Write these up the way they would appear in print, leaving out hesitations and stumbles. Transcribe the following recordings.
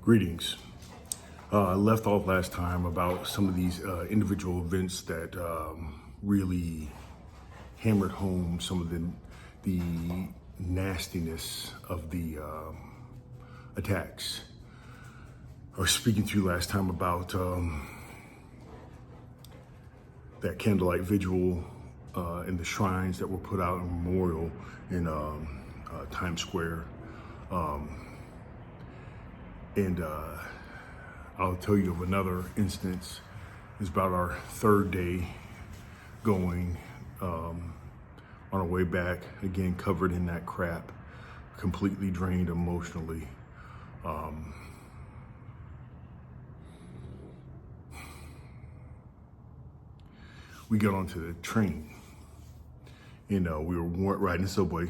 Greetings. I left off last time about some of these individual events that really hammered home some of the nastiness of the attacks. I was speaking to you last time about that candlelight vigil in the shrines that were put out in memorial in Times Square. And I'll tell you of another instance. It's about our third day going on our way back, again, covered in that crap, completely drained emotionally. We got onto the train and we were riding the subway,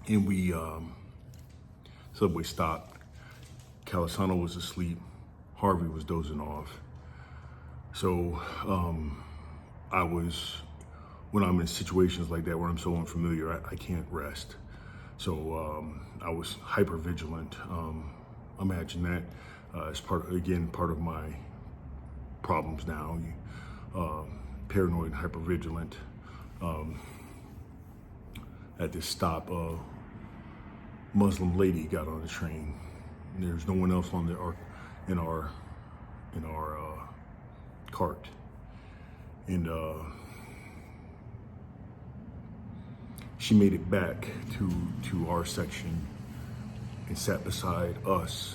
and subway stopped. Calisano was asleep. Harvey was dozing off. So when I'm in situations like that where I'm so unfamiliar, I can't rest. So I was hyper vigilant. Imagine that as part of my problems now. Paranoid and hyper vigilant. At this stop, a Muslim lady got on the train. There's no one else in our cart, and she made it back to our section and sat beside us,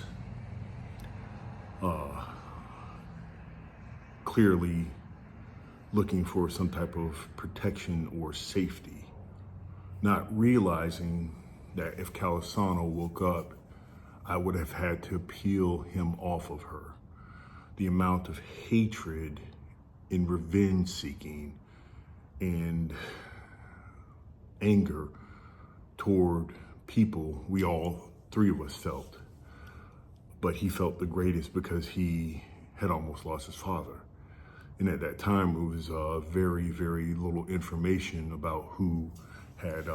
clearly looking for some type of protection or safety, not realizing that if Calisano woke up, I would have had to peel him off of her. The amount of hatred and revenge seeking and anger toward people we all three of us felt. But he felt the greatest because he had almost lost his father. And at that time, it was very, very little information about who had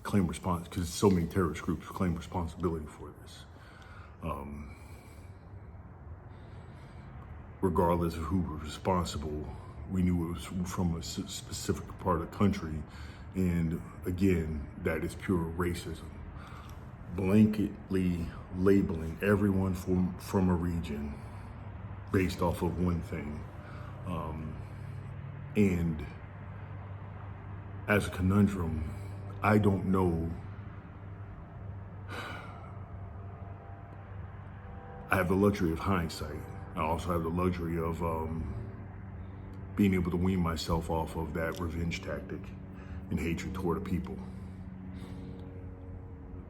claimed response, because so many terrorist groups claim responsibility for this. Regardless of who was responsible, we knew it was from a specific part of the country. And again, that is pure racism. Blanketly labeling everyone from a region based off of one thing. And as a conundrum, I don't know. I have the luxury of hindsight. I also have the luxury of being able to wean myself off of that revenge tactic and hatred toward a people.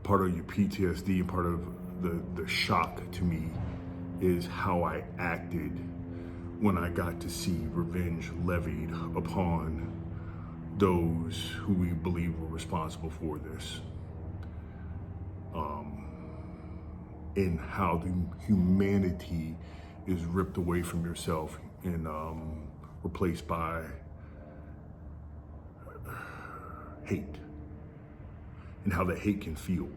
Part of your PTSD and part of the shock to me is how I acted when I got to see revenge levied upon those who we believe were responsible for this. And how the humanity is ripped away from yourself and replaced by hate, and how that hate can feel.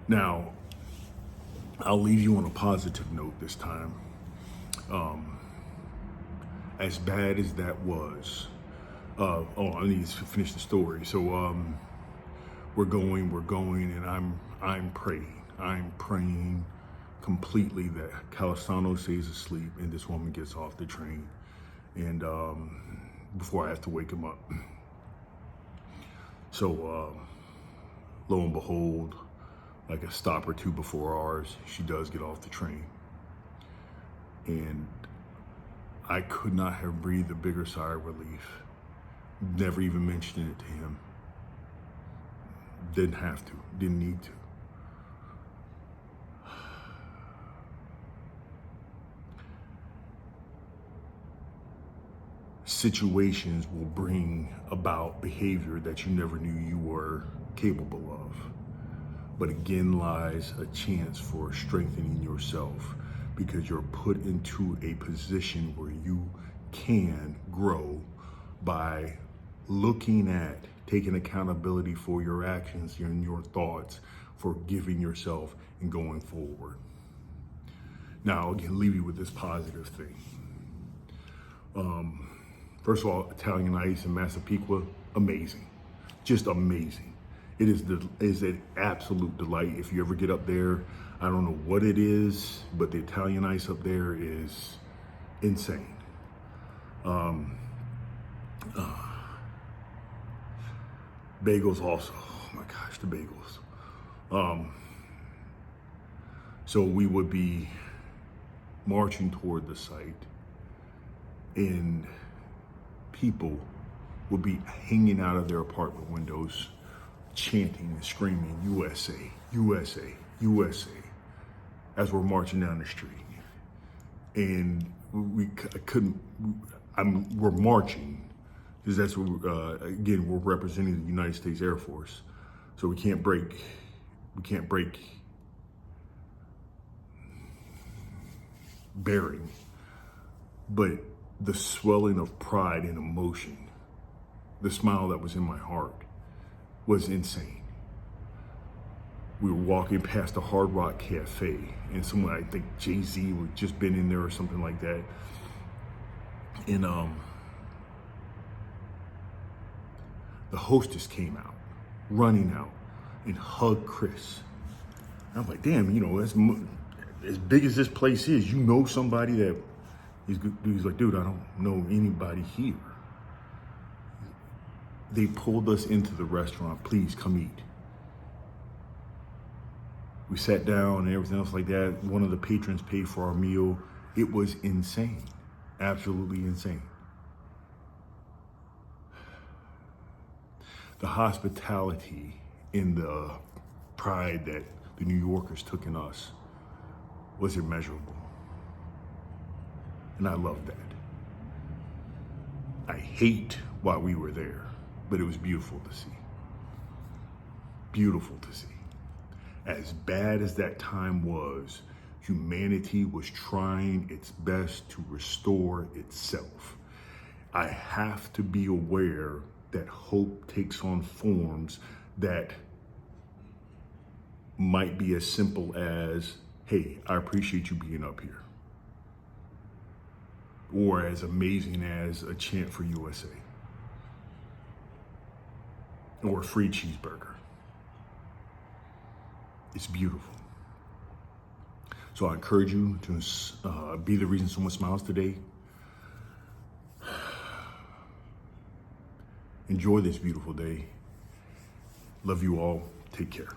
Now, I'll leave you on a positive note this time. As bad as that was, I need to finish the story. So we're going, and I'm praying. I'm praying completely that Calisano stays asleep and this woman gets off the train, and before I have to wake him up. So lo and behold, like a stop or two before ours, she does get off the train. And I could not have breathed a bigger sigh of relief. Never even mentioned it to him. Didn't have to, didn't need to. Situations will bring about behavior that you never knew you were capable of. But again lies a chance for strengthening yourself, because you're put into a position where you can grow by looking at, taking accountability for your actions and your thoughts forgiving yourself and going forward. Now, again, leave you with this positive thing. First of all, Italian Ice in Massapequa, amazing, just amazing. It is an absolute delight. If you ever get up there, I don't know what it is, but the Italian Ice up there is insane. Bagels also, oh my gosh, the bagels. So we would be marching toward the site, and people would be hanging out of their apartment windows, chanting and screaming, USA, USA, USA, as we're marching down the street. And we're marching, because that's what, again, we're representing the United States Air Force. So we can't break bearing. But the swelling of pride and emotion, the smile that was in my heart was insane. We were walking past the Hard Rock Cafe, and someone, I think Jay-Z had just been in there or something like that. And the hostess came out, running out, and hugged Chris. And I'm like, damn, as big as this place is, somebody that he's like, dude, I don't know anybody here. They pulled us into the restaurant. Please come eat. We sat down and everything else like that. One of the patrons paid for our meal. It was insane, absolutely insane. The hospitality and the pride that the New Yorkers took in us was immeasurable. And I loved that. I hate why we were there, but it was beautiful to see. Beautiful to see. As bad as that time was, humanity was trying its best to restore itself. I have to be aware that hope takes on forms that might be as simple as, hey, I appreciate you being up here. Or as amazing as a chant for USA. Or a free cheeseburger. It's beautiful. So I encourage you to be the reason someone smiles today. Enjoy this beautiful day. Love you all. Take care.